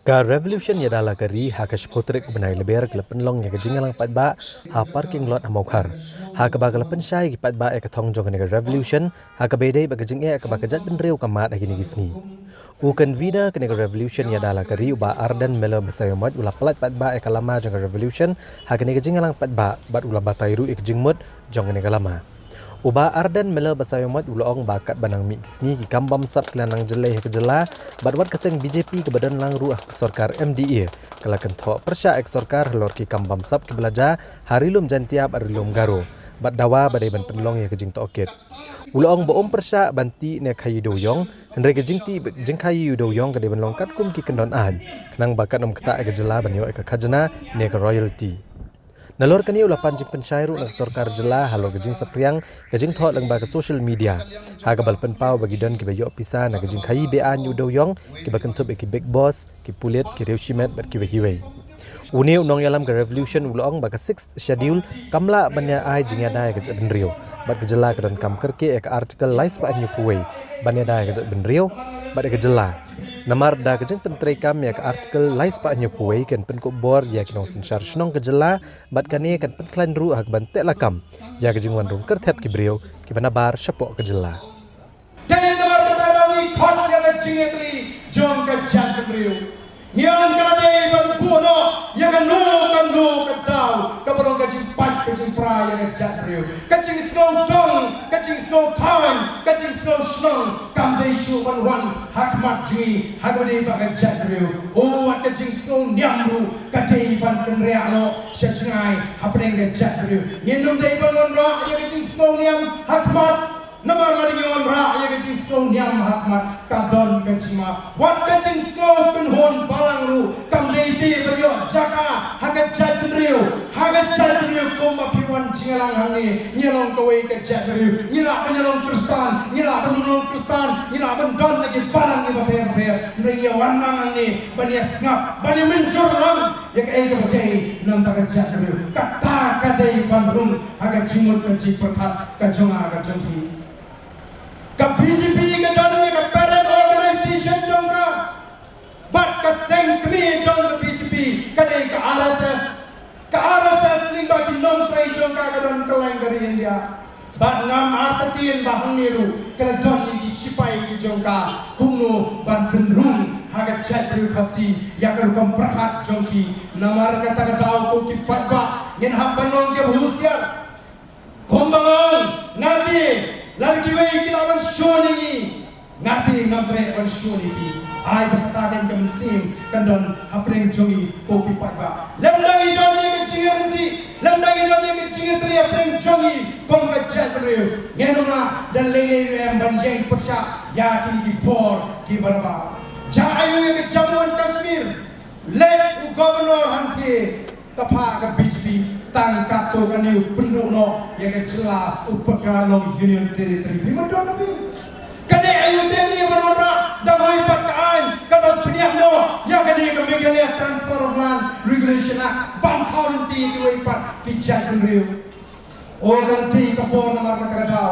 Ka revolution ya dala kari ha ka spotrik benai leber ke penlong ya ke jingalang patba ha parking lot amaukar. Ha ka ba ke pensyai ki patba e ka thong jong ke revolution ha ka bedai ba ke jingye ka ba ke jat benreu ka mat agi ni gisni. Ukan vida ke revolution ya dala kari uba ardan melo besayomot ula plat patba e ka lama jong revolution ha ke jingalang patba bat ula batairu e ke jingmut jong ke lama. Uba ardan mela basayomot uloong bakat banang mi kisni ki kambam sap kelanang jelai ke jela badwat keseng BJP ke badan lang ruah ke sorkar MDA kala kenthok persya ek sorkar lor ki kambam sap ke belaja harilum jantiap arilum garo bad dawa badai ban penlong ya ke jing tokit uloong boom persya banti ne khayi doyong henre ke jingti jing khayi doyong ke de ban longkat kum ki kendon an kenang bakat nom keta ke jela banyo ek khajana ne ke royalty Nalor kani ulapan jing pensyairu nak sorkar jela halo gejing sapriang gejing thot lang ba ke social media ha gabal penpau bagi don ki bayo pisa na gejing khai be an yu do yong ki bakentup ki big boss ki pulit ki reuchimet bat ki bagi wei uni unong yalam ke revolution ulong ba ke 6th schedule kamla banya ai jing ada ke benrio bat ke jela ke don kam kerke ek article live ba nyu kuwei banya da ke benrio bat ke jela Namar da kejeng penteri kam ya ke artikel lais pa nyu kuwei kan penkop bor ya kinong sinsar shnong kejela bat kani kan penklan ru hak ban tek lakam ya kejeng wan rung kertep ki brio ki banabar syapok kejela Jadi namar kata ni khot ya kejeng etri jong ke jat brio Nyan kerade ban buono ya kan no kedau kabarong kejeng pat kejeng pra ya ke jat brio kejeng snow dong kejeng snow town kejeng snow shnong kamdei shu ban wan hakmat jui hagwade bagai jat brio oh wat kejeng snow nyamru kadei ban kenreano syajngai hapeng ke jat brio nyenum dei ban wan ra ya kejeng snow nyam hakmat Namar mari nyon ra ya kejing snow nyam hakmat kadon kejima wat kejing snow penhon balangru kamdei ti banyo jaka hagat jat brio komba piwan jingalang hangi nyelong kawai ke jat brio nyila penyelong kristan nyila penulung kristan nyila pendon lagi balang ni baper mringi wanang hangi banya ngap banya menjurang ya ke ke bagai nam tak jat brio kata kadai bandung hagat jimut kejing perkat kajonga kajongi ka BJP ka don ni ka parent organization jongka bat ka seng kmi jong ka BJP ka dei ka RSS ning ba ki nom trai jongka ka don ka lang dari India bat ngam artatin ba huniru ka don ni sipai ki jongka kumno ban penrung haga chat ru khasi yakar kam prahat jongki namar kata ka daw ko ki patba ngin habanong ke bhusiar khombangon nati Lagi wei kilawan shoni ngati ngamtre wan shoni ki ai bakatakan ke mensim kandon hapreng jongi koki patba lemdangi doni ke jingerenti lemdangi doni ke jingetri hapreng jongi kom ka chat brio ngenona dan lele yang banjeng persya yakin ki bor ki baraba jayu ke jamuan Kashmir let governor hanti kapa ke BJP tangkap tu kan you penduk no yang jelas upaka no union territory betul nabi kade ayu teni beronra dagoi pakaan kalau peniak no yang kade kemegalia transfer of land regulation act ban county doi pat di jadun riu orang ti kapon namar kata kadau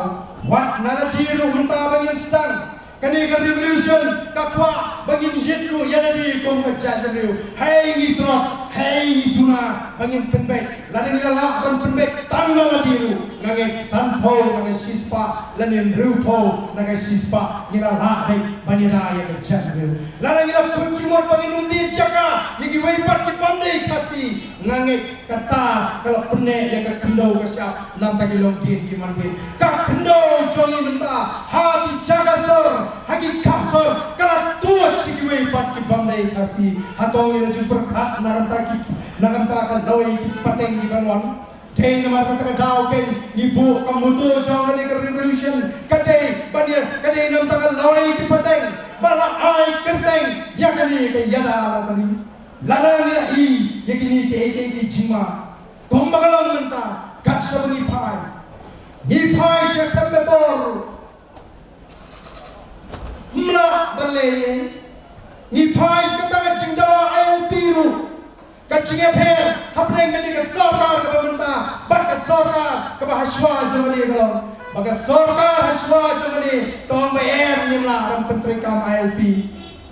wat nalatiru mentah bangin sedang kani ke revolution kakwa bangin yetru yanadi kom ka jadriu hey ni trot hey ni tuna bangin penbek lanin la ban penbek tanggal biru nganget sanpo nganget sispa lanin rupo nganget sispa nila la bek banida ya ka jadriu lanin la punjumot bangin umdi jaka yagi weipat ki pandai kasi nganget kata kalau pene ya ka kendau ka sya nam ta kilong tin ki manwin ka kendau jongi menta ha di jagasor hagi kapsor kala tua chikiwe pat ki bandai kasi hatong ila ju berkat naranta ka loi ki pateng ni banwan tei namar kata ka daw ken ni bu kamuto jong ni revolution kate bania kate nam ta ka loi ki pateng bala ai kerteng yakani ke yada kali larang ni i yakini ke ke jima gombagalang menta gatsa ni pai september mla balay ni pais kata jingdawa ILP ru kachinge pher hapne ngani ka sarkar ka bamanta bat ka sarkar ka bahashwa jomani galong baga sarkar hashwa jomani tong ba nimla ram pentri kam ILP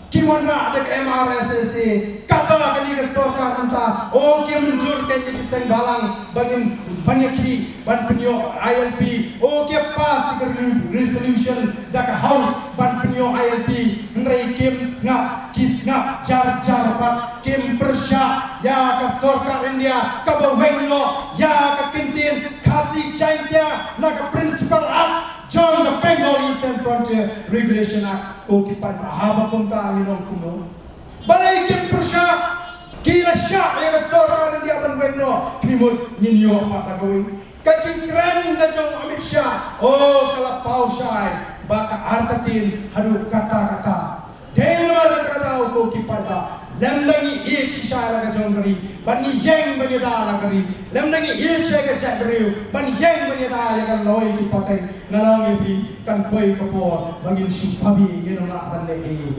Kiwana dek MRSSA kata kani ke sorkar menta oke menjurkan jadi sengbalang bangin banyaki ban penyo ILP oke pas ke resolution dak house ban penyo ILP nrai kim ngap kis ngap jar pat kim persya ya ke sorkar India ka bawengno ya ke kintin kasih caintia na ke principal act John the Bengal Eastern Frontier Regulation Act okipan mahaba kong tanginon kuno balay kim persya kila siya ay kasorkar India banwengno kimot ninyo patagawin kacing keren na jong Amit Shah kalapaw siya baka artatin hadu kata-kata dahil naman kata-kata okipan lemdangi ik siya laga jong kari bani yang bani da lagari lemdangi ik siya ka jagriu bani yang bani da ya kan loy ki patay nalang ipi kan pay kapo bangin si pabi ginona kan lehi